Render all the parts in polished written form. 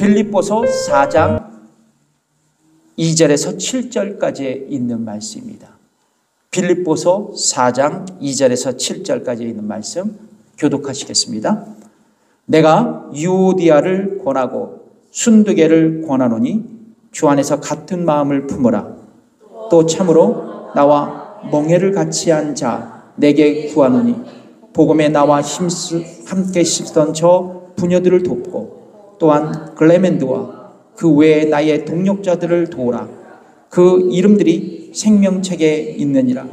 빌립보서 4장 2절에서 7절까지 있는 말씀입니다. 빌립보서 4장 2절에서 7절까지 있는 말씀 교독하시겠습니다. 내가 유오디아를 권하고 순두개를 권하노니 주 안에서 같은 마음을 품으라. 또 참으로 나와 멍에를 같이 한 자 내게 구하노니 복음에 나와 함께 씹던 저 부녀들을 돕고 또한 글레멘드와 그 외에 나의 동력자들을 도우라. 그 이름들이 생명책에 있느니라.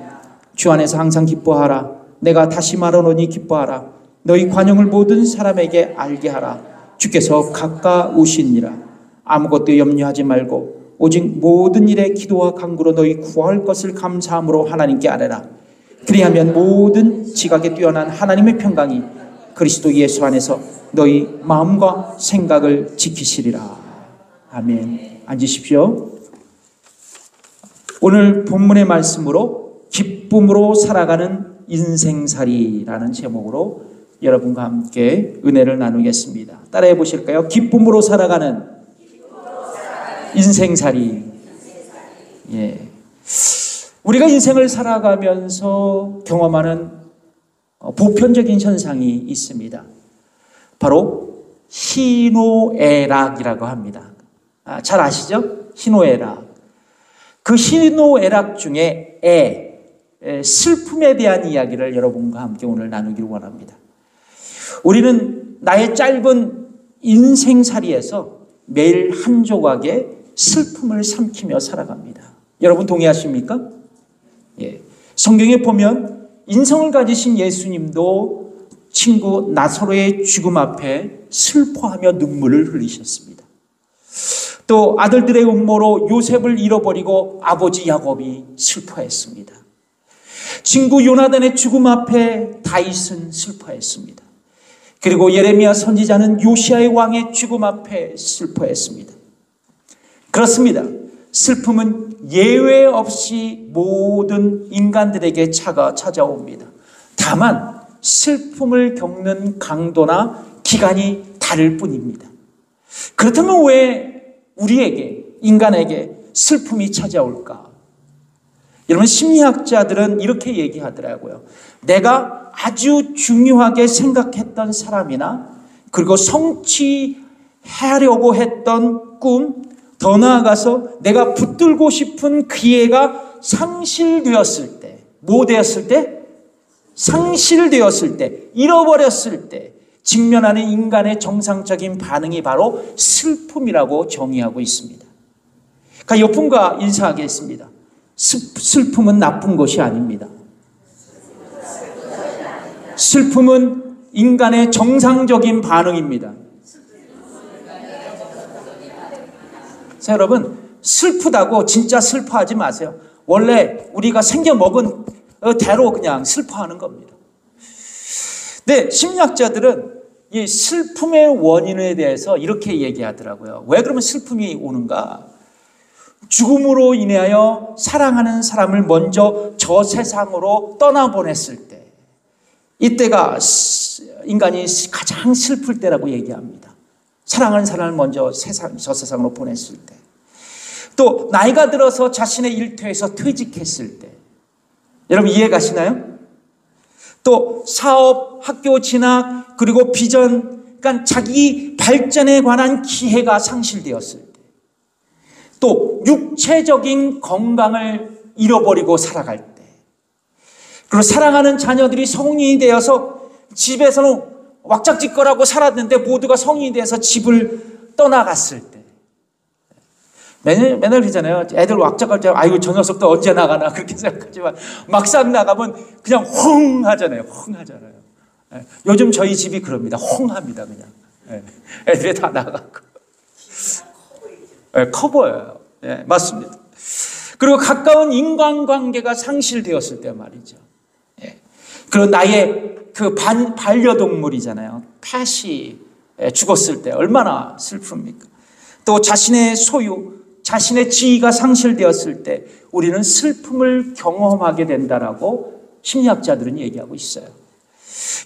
주 안에서 항상 기뻐하라. 내가 다시 말하노니 기뻐하라. 너희 관용을 모든 사람에게 알게 하라. 주께서 가까우시니라. 아무것도 염려하지 말고 오직 모든 일에 기도와 간구로 너희 구할 것을 감사함으로 하나님께 아뢰라. 그리하면 모든 지각에 뛰어난 하나님의 평강이 그리스도 예수 안에서 너희 마음과 생각을 지키시리라. 아멘. 앉으십시오. 오늘 본문의 말씀으로 기쁨으로 살아가는 인생살이라는 제목으로 여러분과 함께 은혜를 나누겠습니다. 따라해 보실까요? 기쁨으로 살아가는 인생살이. 예. 우리가 인생을 살아가면서 경험하는 보편적인 현상이 있습니다. 바로 희노애락이라고 합니다. 잘 아시죠? 희노애락. 그 희노애락 중에 슬픔에 대한 이야기를 여러분과 함께 오늘 나누기를 원합니다. 우리는 나의 짧은 인생살이에서 매일 한 조각의 슬픔을 삼키며 살아갑니다. 여러분 동의하십니까? 예. 성경에 보면 인성을 가지신 예수님도 친구 나사로의 죽음 앞에 슬퍼하며 눈물을 흘리셨습니다. 또 아들들의 음모로 요셉을 잃어버리고 아버지 야곱이 슬퍼했습니다. 친구 요나단의 죽음 앞에 다윗은 슬퍼했습니다. 그리고 예레미야 선지자는 요시아의 왕의 죽음 앞에 슬퍼했습니다. 그렇습니다. 슬픔은 예외 없이 모든 인간들에게 찾아옵니다. 다만 슬픔을 겪는 강도나 기간이 다를 뿐입니다. 그렇다면 왜 우리에게, 인간에게 슬픔이 찾아올까? 여러분, 심리학자들은 이렇게 얘기하더라고요. 내가 아주 중요하게 생각했던 사람이나 그리고 성취하려고 했던 꿈, 더 나아가서 내가 붙들고 싶은 기회가 상실되었을 때, 뭐 되었을 때? 상실되었을 때, 잃어버렸을 때 직면하는 인간의 정상적인 반응이 바로 슬픔이라고 정의하고 있습니다. 그러니까 옆분과 인사하겠습니다. 슬픔은 나쁜 것이 아닙니다. 슬픔은 인간의 정상적인 반응입니다. 자, 여러분, 슬프다고 진짜 슬퍼하지 마세요. 원래 우리가 생겨먹은 대로 그냥 슬퍼하는 겁니다. 네, 심리학자들은 이 슬픔의 원인에 대해서 이렇게 얘기하더라고요. 왜 그러면 슬픔이 오는가? 죽음으로 인하여 사랑하는 사람을 먼저 저 세상으로 떠나보냈을 때, 이때가 인간이 가장 슬플 때라고 얘기합니다. 사랑하는 사람을 먼저 저 세상으로 보냈을 때, 또 나이가 들어서 자신의 일터에서 퇴직했을 때, 여러분 이해 가시나요? 또 사업, 학교 진학, 그리고 비전, 그러니까 자기 발전에 관한 기회가 상실되었을 때, 또 육체적인 건강을 잃어버리고 살아갈 때, 그리고 사랑하는 자녀들이 성인이 되어서 집에서는 왁작지껄하고 살았는데 모두가 성인이 돼서 집을 떠나갔을 때, 맨날 그러잖아요. 애들 왁작할 때 아이고 저 녀석도 언제 나가나 그렇게 생각하지만 막상 나가면 그냥 홍 하잖아요. 홍 하잖아요. 요즘 저희 집이 그럽니다. 홍 합니다. 그냥 애들이 다 나가고 커 보여요. 네, 맞습니다. 그리고 가까운 인간관계가 상실되었을 때 말이죠. 그리고 나의 그 반려동물이잖아요. 펫이 죽었을 때 얼마나 슬픕니까? 또 자신의 소유, 자신의 지위가 상실되었을 때 우리는 슬픔을 경험하게 된다라고 심리학자들은 얘기하고 있어요.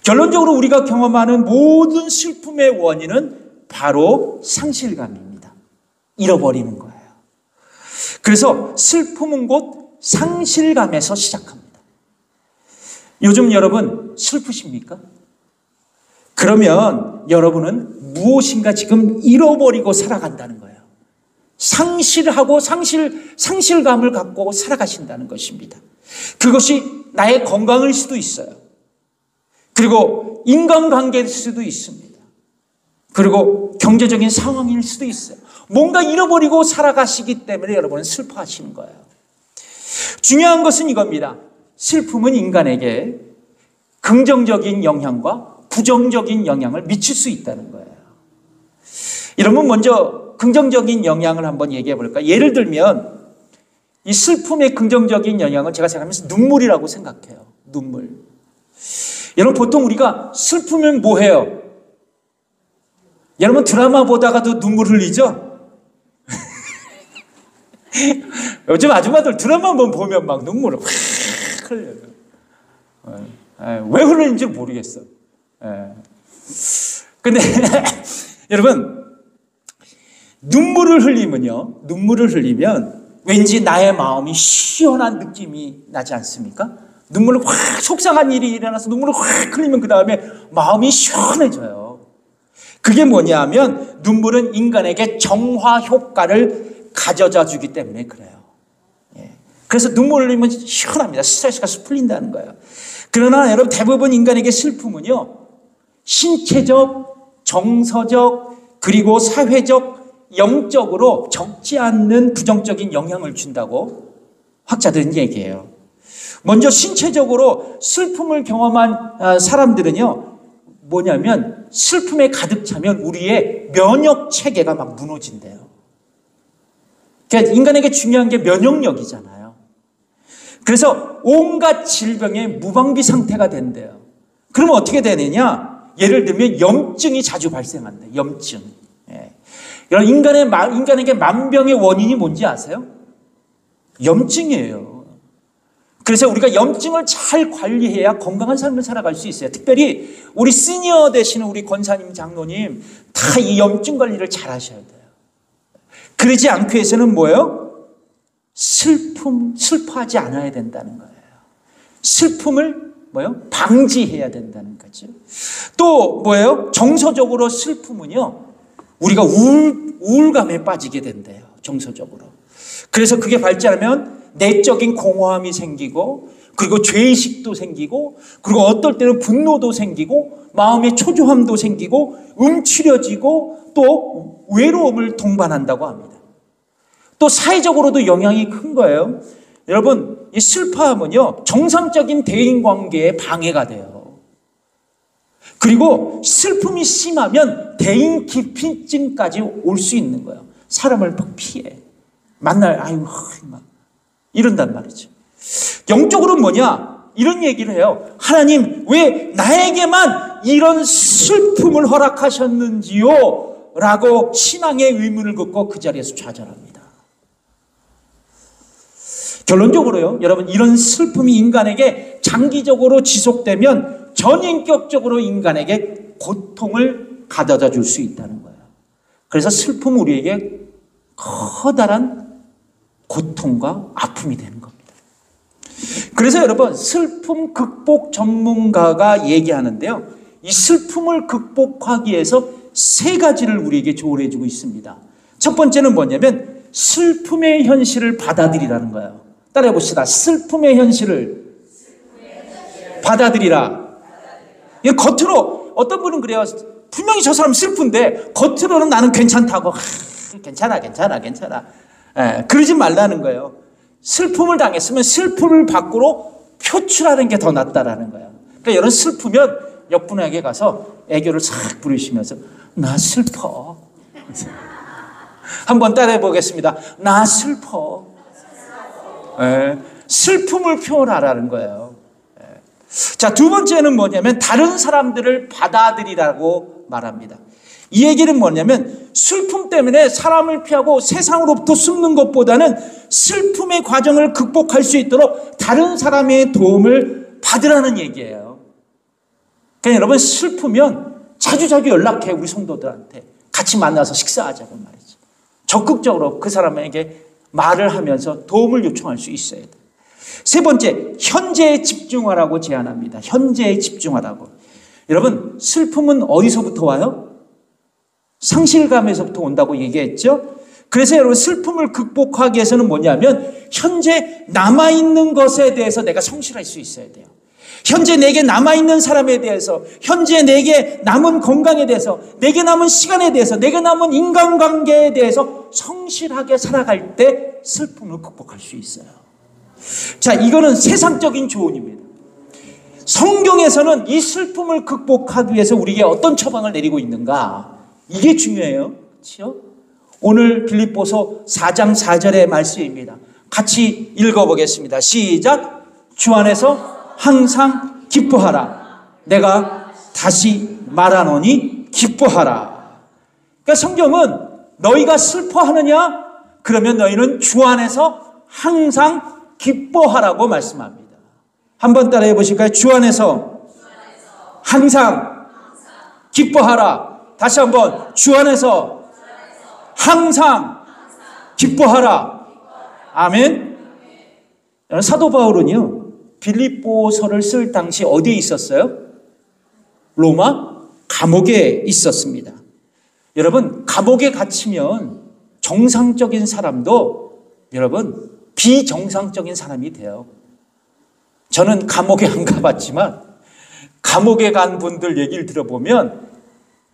결론적으로 우리가 경험하는 모든 슬픔의 원인은 바로 상실감입니다. 잃어버리는 거예요. 그래서 슬픔은 곧 상실감에서 시작합니다. 요즘 여러분 슬프십니까? 그러면 여러분은 무엇인가 지금 잃어버리고 살아간다는 거예요. 상실하고 상실감을 갖고 살아가신다는 것입니다. 그것이 나의 건강일 수도 있어요. 그리고 인간관계일 수도 있습니다. 그리고 경제적인 상황일 수도 있어요. 뭔가 잃어버리고 살아가시기 때문에 여러분은 슬퍼하시는 거예요. 중요한 것은 이겁니다. 슬픔은 인간에게 긍정적인 영향과 부정적인 영향을 미칠 수 있다는 거예요. 여러분 먼저 긍정적인 영향을 한번 얘기해 볼까요? 예를 들면 이 슬픔의 긍정적인 영향을 제가 생각하면서 눈물이라고 생각해요. 눈물. 여러분 보통 우리가 슬프면 뭐 해요? 여러분 드라마 보다가도 눈물 흘리죠? 요즘 아줌마들 드라마 한번 보면 막 눈물을 확 흘려요. 왜 흘리는지 모르겠어. 근데 여러분 눈물을 흘리면 왠지 나의 마음이 시원한 느낌이 나지 않습니까? 눈물을 확 속상한 일이 일어나서 눈물을 확 흘리면 그 다음에 마음이 시원해져요. 그게 뭐냐면 눈물은 인간에게 정화 효과를 가져다 주기 때문에 그래요. 그래서 눈물을 흘리면 시원합니다. 스트레스가 풀린다는 거예요. 그러나 여러분 대부분 인간에게 슬픔은요. 신체적, 정서적, 그리고 사회적, 영적으로 적지 않는 부정적인 영향을 준다고 학자들은 얘기해요. 먼저 신체적으로 슬픔을 경험한 사람들은요. 뭐냐면 슬픔에 가득 차면 우리의 면역 체계가 막 무너진대요. 그러니까 인간에게 중요한 게 면역력이잖아요. 그래서 온갖 질병의 무방비 상태가 된대요. 그러면 어떻게 되느냐? 예를 들면 염증이 자주 발생한대. 염증. 인간에게 만병의 원인이 뭔지 아세요? 염증이에요. 그래서 우리가 염증을 잘 관리해야 건강한 삶을 살아갈 수 있어요. 특별히 우리 시니어 되시는 우리 권사님, 장로님 다 이 염증 관리를 잘 하셔야 돼요. 그러지 않기 위해서는 뭐예요? 슬퍼하지 않아야 된다는 거예요. 슬픔을 방지해야 된다는 거죠. 또 뭐예요? 정서적으로 슬픔은요. 우리가 우울감에 빠지게 된대요. 정서적으로. 그래서 그게 발전하면 내적인 공허함이 생기고 그리고 죄의식도 생기고 그리고 어떨 때는 분노도 생기고 마음의 초조함도 생기고 움츠려지고 또 외로움을 동반한다고 합니다. 또 사회적으로도 영향이 큰 거예요. 여러분 이 슬퍼함은요 정상적인 대인관계에 방해가 돼요. 그리고 슬픔이 심하면 대인 기피증까지 올 수 있는 거예요. 사람을 막 피해 막 이런단 말이죠. 영적으로는 뭐냐? 이런 얘기를 해요. 하나님 왜 나에게만 이런 슬픔을 허락하셨는지요? 라고 신앙의 의문을 긋고 그 자리에서 좌절합니다. 결론적으로요, 여러분 이런 슬픔이 인간에게 장기적으로 지속되면 전인격적으로 인간에게 고통을 가져다 줄 수 있다는 거예요. 그래서 슬픔은 우리에게 커다란 고통과 아픔이 되는 겁니다. 그래서 여러분 슬픔 극복 전문가가 얘기하는데요. 이 슬픔을 극복하기 위해서 세 가지를 우리에게 조언해 주고 있습니다. 첫 번째는 뭐냐면 슬픔의 현실을 받아들이라는 거예요. 따라해 봅시다. 슬픔의 현실을 받아들이라. 겉으로 어떤 분은 그래요. 분명히 저 사람 슬픈데 겉으로는 나는 괜찮다고 괜찮아. 그러지 말라는 거예요. 슬픔을 당했으면 슬픔을 밖으로 표출하는 게 더 낫다라는 거예요. 그러니까 여러분 슬프면 옆분에게 가서 애교를 싹 부리시면서 나 슬퍼. 한번 따라해 보겠습니다. 나 슬퍼. 슬픔을 표현하라는 거예요. 자, 두 번째는 뭐냐면 다른 사람들을 받아들이라고 말합니다. 이 얘기는 뭐냐면 슬픔 때문에 사람을 피하고 세상으로부터 숨는 것보다는 슬픔의 과정을 극복할 수 있도록 다른 사람의 도움을 받으라는 얘기예요. 그러니까 여러분 슬프면 자주 연락해 우리 성도들한테. 같이 만나서 식사하자고 말이죠. 적극적으로 그 사람에게 말을 하면서 도움을 요청할 수 있어야 돼요. 세 번째, 현재에 집중하라고 제안합니다. 현재에 집중하라고. 여러분, 슬픔은 어디서부터 와요? 상실감에서부터 온다고 얘기했죠? 그래서 여러분, 슬픔을 극복하기 위해서는 뭐냐면 현재 남아있는 것에 대해서 내가 성실할 수 있어야 돼요. 현재 내게 남아있는 사람에 대해서, 현재 내게 남은 건강에 대해서, 내게 남은 시간에 대해서, 내게 남은 인간관계에 대해서 성실하게 살아갈 때 슬픔을 극복할 수 있어요. 자, 이거는 세상적인 조언입니다. 성경에서는 이 슬픔을 극복하기 위해서 우리에게 어떤 처방을 내리고 있는가? 이게 중요해요. 그렇죠? 오늘 빌립보서 4장 4절의 말씀입니다. 같이 읽어보겠습니다. 시작. 주 안에서 항상 기뻐하라. 내가 다시 말하노니 기뻐하라. 그러니까 성경은 너희가 슬퍼하느냐? 그러면 너희는 주 안에서 항상 기뻐하라고 말씀합니다. 한번 따라해 보실까요? 주 안에서 항상 기뻐하라. 다시 한번 주 안에서 항상 기뻐하라. 아멘. 사도 바울은요, 빌립보서를 쓸 당시 어디에 있었어요? 로마 감옥에 있었습니다. 여러분, 감옥에 갇히면 정상적인 사람도 여러분 비정상적인 사람이 돼요. 저는 감옥에 안 가봤지만 감옥에 간 분들 얘기를 들어보면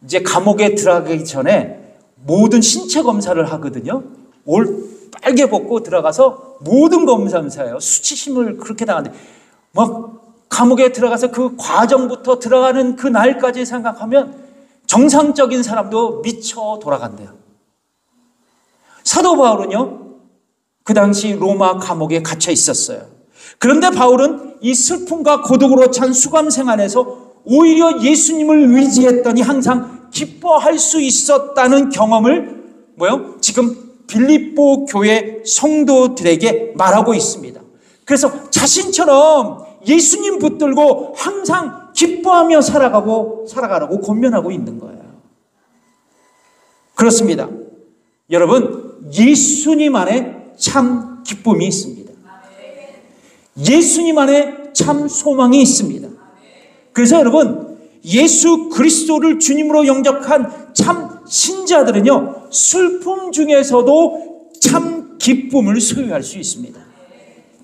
이제 감옥에 들어가기 전에 모든 신체 검사를 하거든요. 옷 빨개 벗고 들어가서 모든 검사해요. 수치심을 그렇게 당하는데 막 감옥에 들어가서 그 과정부터 들어가는 그 날까지 생각하면 정상적인 사람도 미쳐 돌아간대요. 사도 바울은요, 그 당시 로마 감옥에 갇혀 있었어요. 그런데 바울은 이 슬픔과 고독으로 찬 수감 생활에서 오히려 예수님을 의지했더니 항상 기뻐할 수 있었다는 경험을 지금 빌립보 교회 성도들에게 말하고 있습니다. 그래서 자신처럼 예수님 붙들고 항상 기뻐하며 살아가라고 권면하고 있는 거예요. 그렇습니다. 여러분, 예수님 안에 참 기쁨이 있습니다. 예수님 안에 참 소망이 있습니다. 그래서 여러분, 예수 그리스도를 주님으로 영접한 참 신자들은요, 슬픔 중에서도 참 기쁨을 소유할 수 있습니다.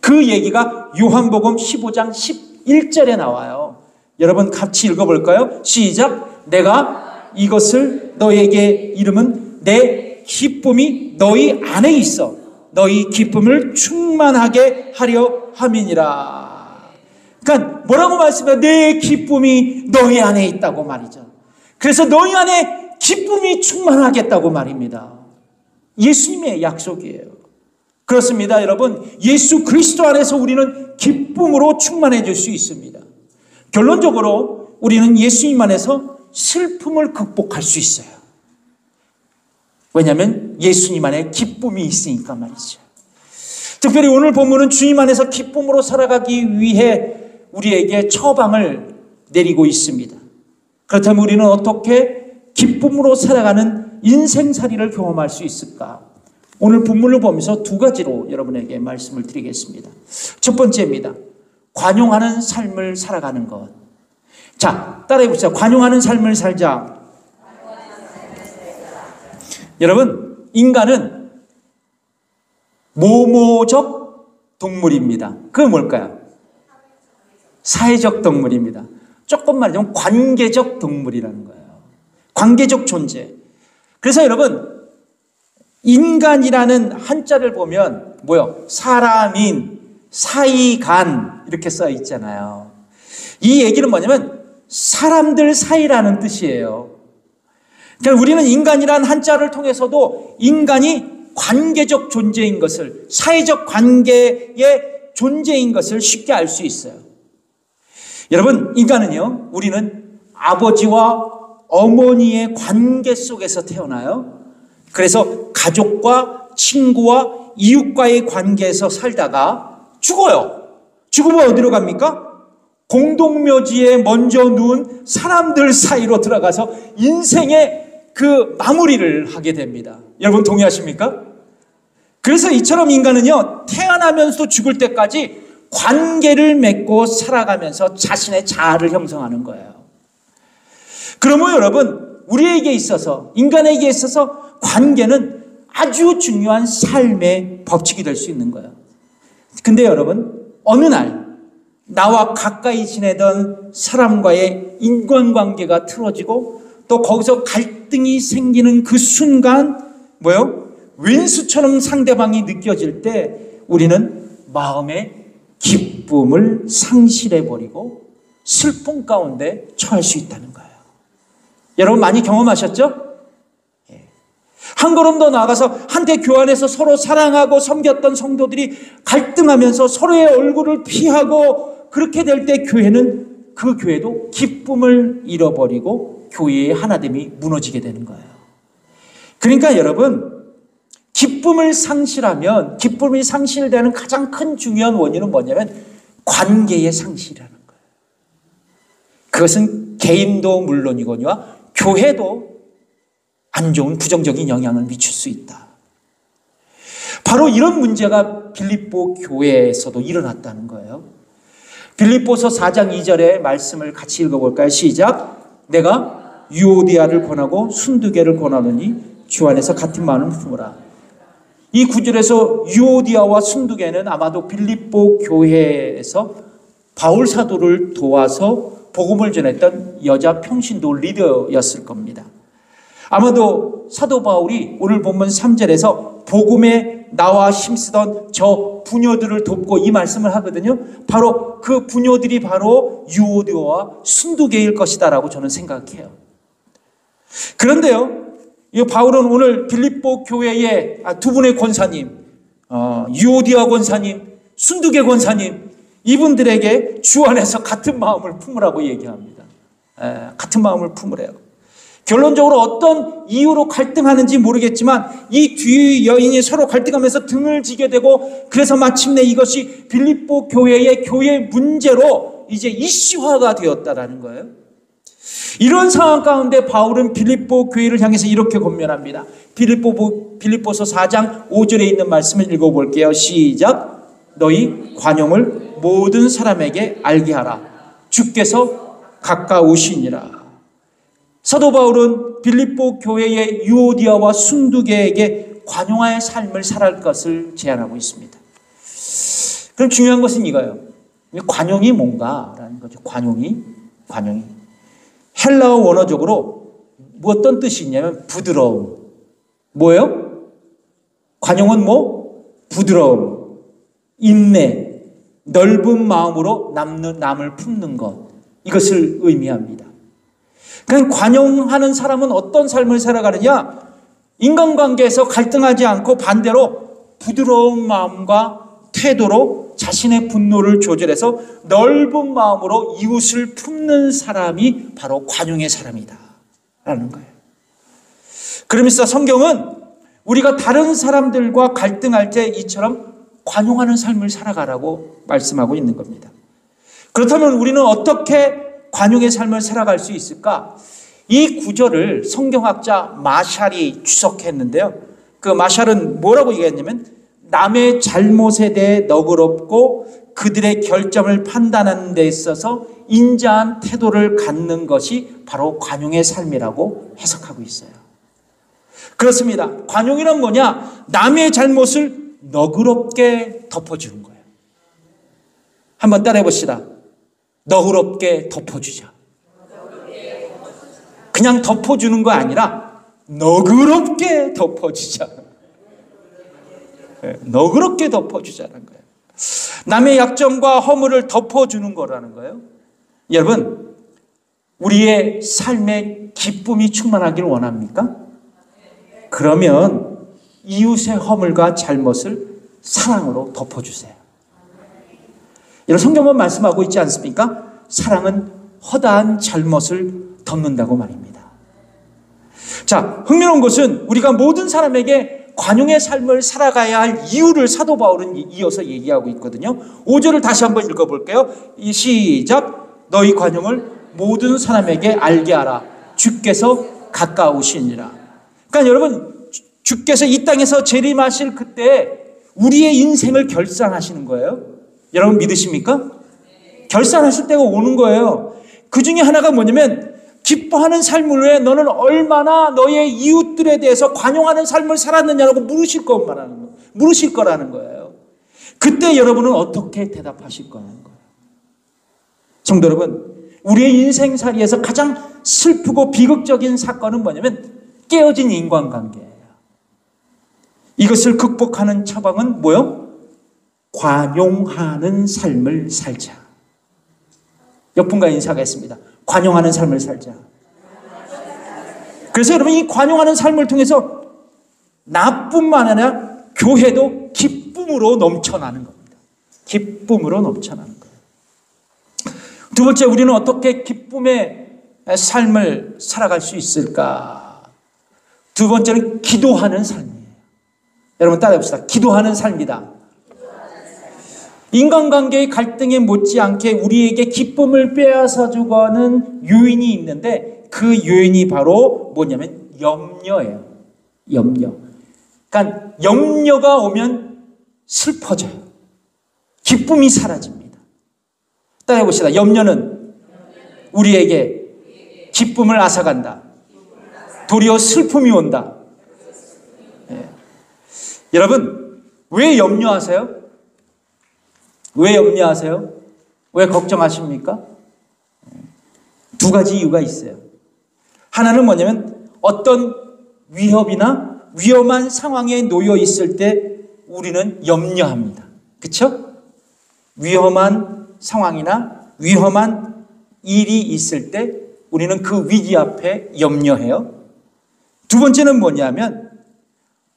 그 얘기가 요한복음 15장 11절에 나와요. 여러분 같이 읽어볼까요? 시작. 내가 이것을 너에게 이름은 내 기쁨이 너희 안에 있어 너희 기쁨을 충만하게 하려 함이니라. 그러니까 뭐라고 말씀해요? 내 기쁨이 너희 안에 있다고 말이죠. 그래서 너희 안에 기쁨이 충만하겠다고 말입니다. 예수님의 약속이에요. 그렇습니다, 여러분. 예수 그리스도 안에서 우리는 기쁨으로 충만해질 수 있습니다. 결론적으로 우리는 예수님 안에서 슬픔을 극복할 수 있어요. 왜냐하면 예수님 안에 기쁨이 있으니까 말이죠. 특별히 오늘 본문은 주님 안에서 기쁨으로 살아가기 위해 우리에게 처방을 내리고 있습니다. 그렇다면 우리는 어떻게 기쁨으로 살아가는 인생살이를 경험할 수 있을까? 오늘 본문을 보면서 두 가지로 여러분에게 말씀을 드리겠습니다. 첫 번째입니다. 관용하는 삶을 살아가는 것. 자, 따라해 보시죠. 관용하는 삶을 살자. 여러분, 인간은 모모적 동물입니다. 그게 뭘까요? 사회적 동물입니다. 조금 말하자면 관계적 동물이라는 거예요. 관계적 존재. 그래서 여러분, 인간이라는 한자를 보면 사람인, 사이간 이렇게 써 있잖아요. 이 얘기는 뭐냐면 사람들 사이라는 뜻이에요. 그러니까 우리는 인간이라는 한자를 통해서도 인간이 관계적 존재인 것을, 사회적 관계의 존재인 것을 쉽게 알 수 있어요. 여러분, 인간은요, 우리는 아버지와 어머니의 관계 속에서 태어나요. 그래서 가족과 친구와 이웃과의 관계에서 살다가 죽어요. 죽으면 어디로 갑니까? 공동묘지에 먼저 누운 사람들 사이로 들어가서 인생의 그 마무리를 하게 됩니다. 여러분 동의하십니까? 그래서 이처럼 인간은요, 태어나면서 죽을 때까지 관계를 맺고 살아가면서 자신의 자아를 형성하는 거예요. 그러므로 여러분, 우리에게 있어서, 인간에게 있어서 관계는 아주 중요한 삶의 법칙이 될 수 있는 거예요. 근데 여러분, 어느 날 나와 가까이 지내던 사람과의 인간관계가 틀어지고 또 거기서 갈등이 생기는 그 순간 왼수처럼 상대방이 느껴질 때 우리는 마음의 기쁨을 상실해버리고 슬픔 가운데 처할 수 있다는 거예요. 여러분 많이 경험하셨죠? 한 걸음 더 나아가서 한때 교환해서 서로 사랑하고 섬겼던 성도들이 갈등하면서 서로의 얼굴을 피하고 그렇게 될 때 그 교회도 기쁨을 잃어버리고 교회의 하나됨이 무너지게 되는 거예요. 그러니까 여러분, 기쁨이 상실되는 가장 큰 중요한 원인은 뭐냐면 관계의 상실이라는 거예요. 그것은 개인도 물론이거니와 교회도 안 좋은 부정적인 영향을 미칠 수 있다. 바로 이런 문제가 빌립보 교회에서도 일어났다는 거예요. 빌립보서 4장 2절의 말씀을 같이 읽어볼까요? 시작. 내가 유오디아를 권하고 순두개를 권하노니 주 안에서 같은 마음을 품으라. 이 구절에서 유오디아와 순두개는 아마도 빌립보 교회에서 바울 사도를 도와서 복음을 전했던 여자 평신도 리더였을 겁니다. 아마도 사도 바울이 오늘 본문 3절에서 복음에 나와 힘쓰던 저 부녀들을 돕고 이 말씀을 하거든요. 바로 그 부녀들이 바로 유오디아와 순두개일 것이다 라고 저는 생각해요. 그런데요, 이 바울은 오늘 빌립보 교회의 두 분의 권사님, 유오디아 권사님, 순두개 권사님, 이분들에게 주 안에서 같은 마음을 품으라고 얘기합니다. 같은 마음을 품으래요. 결론적으로 어떤 이유로 갈등하는지 모르겠지만 이 두 여인이 서로 갈등하면서 등을 지게 되고 그래서 마침내 이것이 빌립보 교회의 교회 문제로 이제 이슈화가 되었다라는 거예요. 이런 상황 가운데 바울은 빌립보 교회를 향해서 이렇게 권면합니다. 빌립보서 4장 5절에 있는 말씀을 읽어볼게요. 시작. 너희 관용을 모든 사람에게 알게 하라. 주께서 가까우시니라. 사도 바울은 빌립보 교회의 유오디아와 순두개에게 관용하의 삶을 살아갈 것을 제안하고 있습니다. 그럼 중요한 것은 이거예요. 관용이 뭔가라는 거죠. 관용이. 헬라어 원어적으로 어떤 뜻이 있냐면 부드러움. 뭐예요? 관용은 부드러움, 인내, 넓은 마음으로 남을 품는 것. 이것을 의미합니다. 그러니까 관용하는 사람은 어떤 삶을 살아가느냐? 인간관계에서 갈등하지 않고 반대로 부드러운 마음과 태도로 자신의 분노를 조절해서 넓은 마음으로 이웃을 품는 사람이 바로 관용의 사람이다 라는 거예요. 그러면서 성경은 우리가 다른 사람들과 갈등할 때 이처럼 관용하는 삶을 살아가라고 말씀하고 있는 겁니다. 그렇다면 우리는 어떻게 관용의 삶을 살아갈 수 있을까? 이 구절을 성경학자 마샬이 추석했는데요. 그 마샬은 뭐라고 얘기했냐면 남의 잘못에 대해 너그럽고 그들의 결정을 판단하는 데 있어서 인자한 태도를 갖는 것이 바로 관용의 삶이라고 해석하고 있어요. 그렇습니다. 관용이란 뭐냐? 남의 잘못을 너그럽게 덮어주는 거예요. 한번 따라해 봅시다. 너그럽게 덮어주자. 그냥 덮어주는 거 아니라 너그럽게 덮어주자. 너그럽게 덮어주자는 거예요. 남의 약점과 허물을 덮어주는 거라는 거예요. 여러분, 우리의 삶에 기쁨이 충만하기를 원합니까? 그러면 이웃의 허물과 잘못을 사랑으로 덮어주세요. 여러분, 성경은 말씀하고 있지 않습니까? 사랑은 허다한 잘못을 덮는다고 말입니다. 자, 흥미로운 것은 우리가 모든 사람에게 관용의 삶을 살아가야 할 이유를 사도 바울은 이어서 얘기하고 있거든요. 5절을 다시 한번 읽어볼게요. 시작. 너희 관용을 모든 사람에게 알게 하라. 주께서 가까우시니라. 그러니까 여러분, 주께서 이 땅에서 재림하실 그때 우리의 인생을 결산하시는 거예요. 여러분 믿으십니까? 결산하실 때가 오는 거예요. 그 중에 하나가 뭐냐면 기뻐하는 삶을 위해 너는 얼마나 너의 이웃들에 대해서 관용하는 삶을 살았느냐라고 물으실 거라는 거예요. 그때 여러분은 어떻게 대답하실 거라는 거예요. 성도 여러분, 우리의 인생살이에서 가장 슬프고 비극적인 사건은 뭐냐면 깨어진 인간관계예요. 이것을 극복하는 처방은 뭐요? 관용하는 삶을 살자. 옆분과 인사하겠습니다. 관용하는 삶을 살자. 그래서 여러분, 이 관용하는 삶을 통해서 나뿐만 아니라 교회도 기쁨으로 넘쳐나는 겁니다. 기쁨으로 넘쳐나는 거예요. 두 번째, 우리는 어떻게 기쁨의 삶을 살아갈 수 있을까? 두 번째는 기도하는 삶이에요. 여러분 따라해 봅시다. 기도하는 삶이다. 인간관계의 갈등에 못지않게 우리에게 기쁨을 빼앗아 주고 하는 요인이 있는데 그 요인이 바로 뭐냐면 염려예요. 염려. 그러니까 염려가 오면 슬퍼져요. 기쁨이 사라집니다. 따라해 봅시다. 염려는 우리에게 기쁨을 앗아간다. 도리어 슬픔이 온다. 네. 여러분, 왜 염려하세요? 왜 염려하세요? 왜 걱정하십니까? 두 가지 이유가 있어요. 하나는 뭐냐면 어떤 위협이나 위험한 상황에 놓여 있을 때 우리는 염려합니다. 그렇죠? 위험한 상황이나 위험한 일이 있을 때 우리는 그 위기 앞에 염려해요. 두 번째는 뭐냐면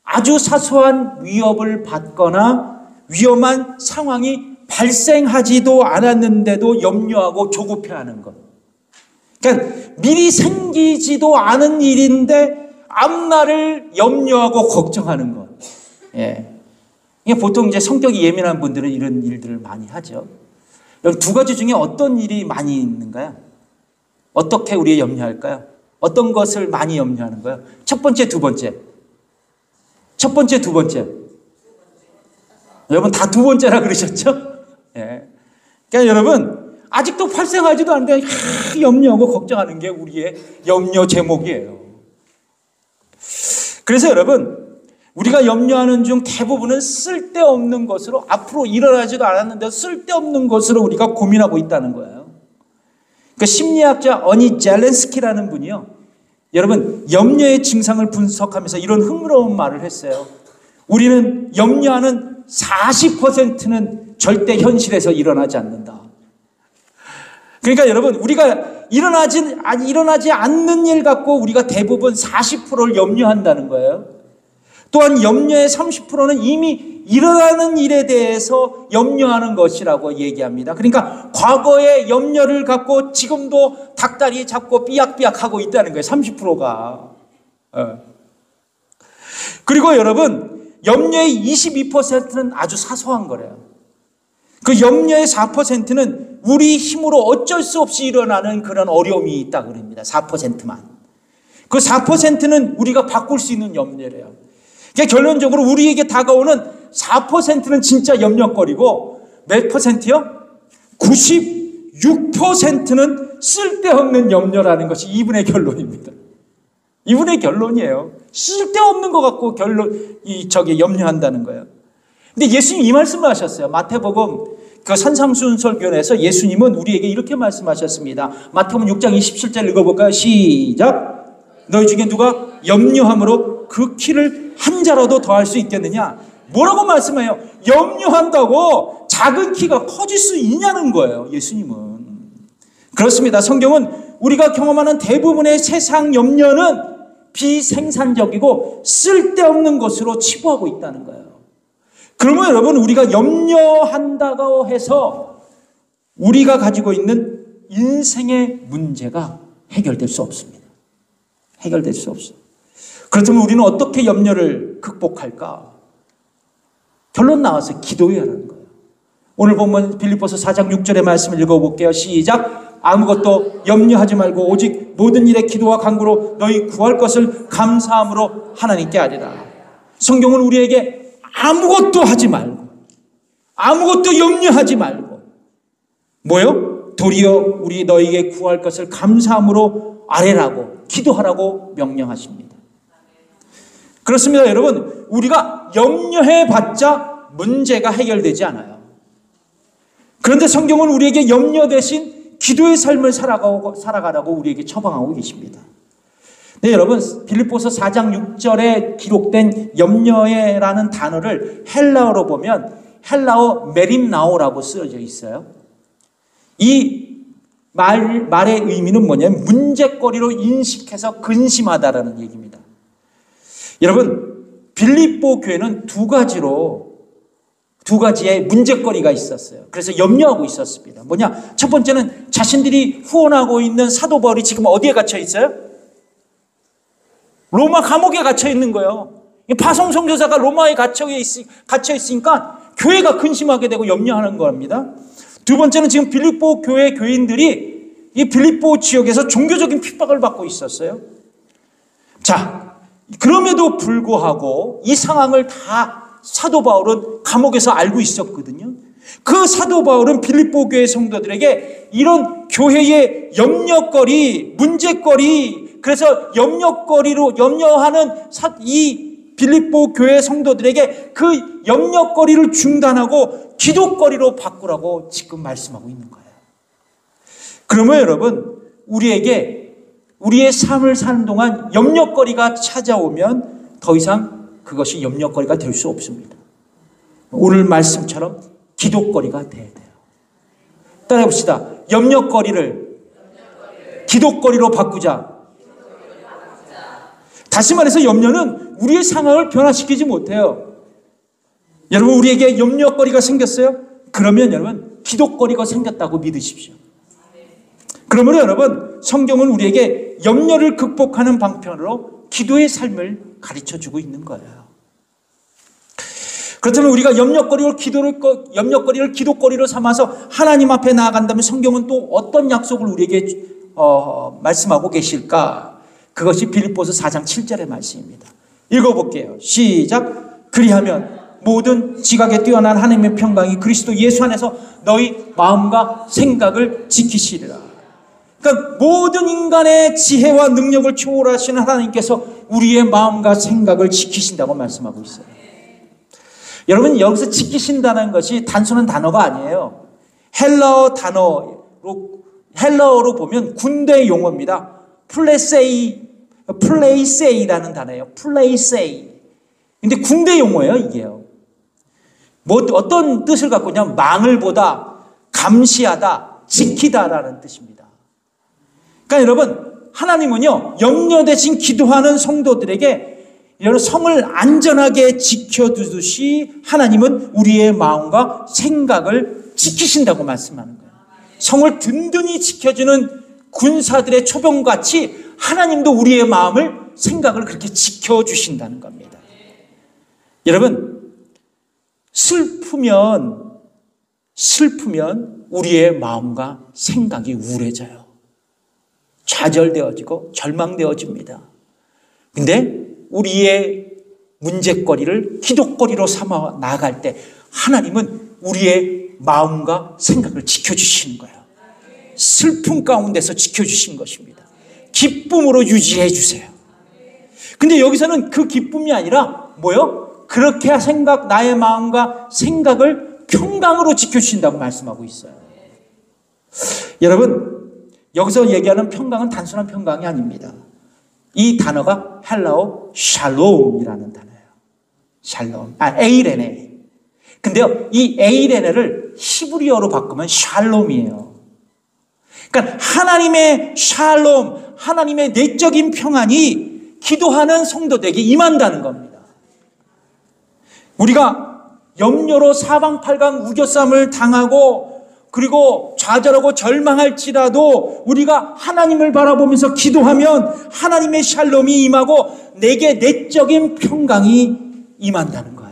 아주 사소한 위협을 받거나 위험한 상황이 발생하지도 않았는데도 염려하고 조급해하는 것. 그러니까 미리 생기지도 않은 일인데 앞날을 염려하고 걱정하는 것. 예. 보통 이제 성격이 예민한 분들은 이런 일들을 많이 하죠. 두 가지 중에 어떤 일이 많이 있는가요? 어떻게 우리가 염려할까요? 어떤 것을 많이 염려하는 거예요? 첫 번째, 두 번째. 첫 번째, 두 번째. 여러분 다 두 번째라 그러셨죠? 예. 그러니까 여러분 아직도 발생하지도 않는데 염려하고 걱정하는 게 우리의 염려 제목이에요. 그래서 여러분 우리가 염려하는 중 대부분은 쓸데없는 것으로 앞으로 일어나지도 않았는데 쓸데없는 것으로 우리가 고민하고 있다는 거예요. 그 심리학자 어니 젤렌스키라는 분이요. 여러분 염려의 증상을 분석하면서 이런 흥미로운 말을 했어요. 우리는 염려하는 40%는 절대 현실에서 일어나지 않는다. 그러니까 여러분 우리가 일어나지 않는 일 갖고 우리가 대부분 40%를 염려한다는 거예요. 또한 염려의 30%는 이미 일어나는 일에 대해서 염려하는 것이라고 얘기합니다. 그러니까 과거의 염려를 갖고 지금도 닭다리 잡고 삐약삐약하고 있다는 거예요. 30%가. 그리고 여러분 염려의 22%는 아주 사소한 거래요. 그 염려의 4%는 우리 힘으로 어쩔 수 없이 일어나는 그런 어려움이 있다 그럽니다. 4%만. 그 4%는 우리가 바꿀 수 있는 염려래요. 그러니까 결론적으로 우리에게 다가오는 4%는 진짜 염려거리고 몇 퍼센트요? 96%는 쓸데없는 염려라는 것이 이분의 결론입니다. 이분의 결론이에요. 쓸데없는 것 갖고 염려한다는 거예요. 근데 예수님 이 말씀을 하셨어요. 마태복음 그 산상순설교에서 예수님은 우리에게 이렇게 말씀하셨습니다. 마태복음 6장 27절 읽어볼까요? 시작. 너희 중에 누가 염려함으로 그 키를 한 자라도 더할 수 있겠느냐? 뭐라고 말씀해요? 염려한다고 작은 키가 커질 수 있냐는 거예요. 예수님은. 그렇습니다. 성경은 우리가 경험하는 대부분의 세상 염려는 비생산적이고 쓸데없는 것으로 치부하고 있다는 거예요. 그러면 여러분 우리가 염려한다고 해서 우리가 가지고 있는 인생의 문제가 해결될 수 없습니다. 해결될 수 없어요. 그렇다면 우리는 어떻게 염려를 극복할까? 결론 나와서 기도해야 하는 거예요. 오늘 보면 빌립보서 4장 6절의 말씀을 읽어볼게요. 시작. 아무것도 염려하지 말고 오직 모든 일에 기도와 간구로 너희 구할 것을 감사함으로 하나님께 아뢰라. 성경은 우리에게 아무것도 하지 말고 아무것도 염려하지 말고 뭐요? 도리어 우리 너희에게 구할 것을 감사함으로 아뢰라고 기도하라고 명령하십니다. 그렇습니다, 여러분. 우리가 염려해봤자 문제가 해결되지 않아요. 그런데 성경은 우리에게 염려 대신 기도의 삶을 살아가라고 우리에게 처방하고 계십니다. 네, 여러분, 빌립보서 4장 6절에 기록된 염려라는 단어를 헬라어로 보면 헬라어 메림나오라고 쓰여져 있어요. 이 말의 의미는 뭐냐면 문제거리로 인식해서 근심하다라는 얘기입니다. 여러분, 빌립보 교회는 두 가지의 문제거리가 있었어요. 그래서 염려하고 있었습니다. 뭐냐? 첫 번째는 자신들이 후원하고 있는 사도 바울이 지금 어디에 갇혀 있어요? 로마 감옥에 갇혀 있는 거예요. 파송 선교사가 로마에 갇혀 있으니까 교회가 근심하게 되고 염려하는 겁니다. 두 번째는 지금 빌립보 교회 교인들이 이 빌립보 지역에서 종교적인 핍박을 받고 있었어요. 자, 그럼에도 불구하고 이 상황을 다 사도 바울은 감옥에서 알고 있었거든요. 그 사도 바울은 빌립보 교회 성도들에게 이런 교회의 염려거리, 문제거리, 그래서 염려하는 이 빌립보 교회 성도들에게 그 염려거리를 중단하고 기도거리로 바꾸라고 지금 말씀하고 있는 거예요. 그러면 여러분, 우리에게 우리의 삶을 사는 동안 염려거리가 찾아오면 더 이상 그것이 염려거리가 될 수 없습니다. 오늘 말씀처럼 기도거리가 돼야 돼요. 따라해 봅시다. 염려거리를 기도거리로 바꾸자. 다시 말해서 염려는 우리의 상황을 변화시키지 못해요. 여러분, 우리에게 염려거리가 생겼어요? 그러면 여러분, 기도거리가 생겼다고 믿으십시오. 그러므로 여러분, 성경은 우리에게 염려를 극복하는 방편으로 기도의 삶을 가르쳐주고 있는 거예요. 그렇다면 우리가 염려거리를 기도거리로 삼아서 하나님 앞에 나아간다면 성경은 또 어떤 약속을 우리에게 말씀하고 계실까? 그것이 빌립보서 4장 7절의 말씀입니다. 읽어볼게요. 시작. 그리하면 모든 지각에 뛰어난 하나님의 평강이 그리스도 예수 안에서 너희 마음과 생각을 지키시리라. 그러니까 모든 인간의 지혜와 능력을 초월하시는 하나님께서 우리의 마음과 생각을 지키신다고 말씀하고 있어요. 여러분, 여기서 지키신다는 것이 단순한 단어가 아니에요. 헬라어로 보면 군대 용어입니다. 플레이세이라는 단어예요. 플레이세이. 근데 군대 용어예요, 이게요. 뭐 어떤 뜻을 갖고 있냐면 망을 보다, 감시하다, 지키다라는 뜻입니다. 그러니까 여러분, 하나님은요, 염려 대신 기도하는 성도들에게 여러분 성을 안전하게 지켜두듯이 하나님은 우리의 마음과 생각을 지키신다고 말씀하는 거예요. 성을 든든히 지켜주는 군사들의 초병같이 하나님도 우리의 마음을, 생각을 그렇게 지켜주신다는 겁니다. 여러분, 슬프면 우리의 마음과 생각이 우울해져요. 좌절되어지고 절망되어집니다. 근데 우리의 문제거리를 기도거리로 삼아 나아갈 때 하나님은 우리의 마음과 생각을 지켜주시는 거예요. 슬픔 가운데서 지켜주신 것입니다. 기쁨으로 유지해 주세요. 근데 여기서는 그 기쁨이 아니라 뭐요? 그렇게 나의 마음과 생각을 평강으로 지켜주신다고 말씀하고 있어요. 여러분, 여기서 얘기하는 평강은 단순한 평강이 아닙니다. 이 단어가 헬라어 샬롬이라는 단어예요. 샬롬. 에이레네. 근데요, 이 에이레네를 히브리어로 바꾸면 샬롬이에요. 그러니까 하나님의 샬롬, 하나님의 내적인 평안이 기도하는 성도들에게 임한다는 겁니다. 우리가 염려로 사방팔방 우겨쌈을 당하고 그리고 좌절하고 절망할지라도 우리가 하나님을 바라보면서 기도하면 하나님의 샬롬이 임하고 내게 내적인 평강이 임한다는 거예요.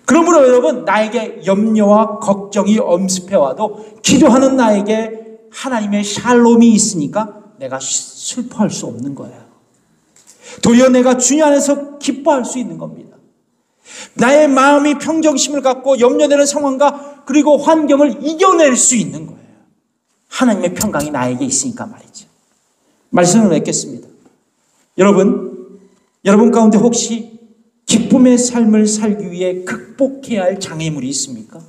그러므로 여러분, 나에게 염려와 걱정이 엄습해와도 기도하는 나에게 하나님의 샬롬이 있으니까 내가 슬퍼할 수 없는 거예요. 도리어 내가 주님 안에서 기뻐할 수 있는 겁니다. 나의 마음이 평정심을 갖고 염려되는 상황과 그리고 환경을 이겨낼 수 있는 거예요. 하나님의 평강이 나에게 있으니까 말이죠. 말씀을 맺겠습니다. 여러분 가운데 혹시 기쁨의 삶을 살기 위해 극복해야 할 장애물이 있습니까?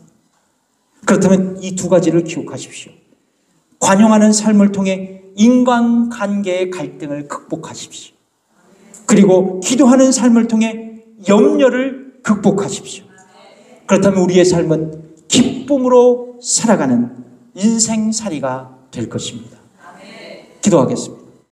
그렇다면 이 두 가지를 기억하십시오. 관용하는 삶을 통해 인간관계의 갈등을 극복하십시오. 그리고 기도하는 삶을 통해 염려를 극복하십시오. 그렇다면 우리의 삶은 기쁨으로 살아가는 인생살이가 될 것입니다. 기도하겠습니다.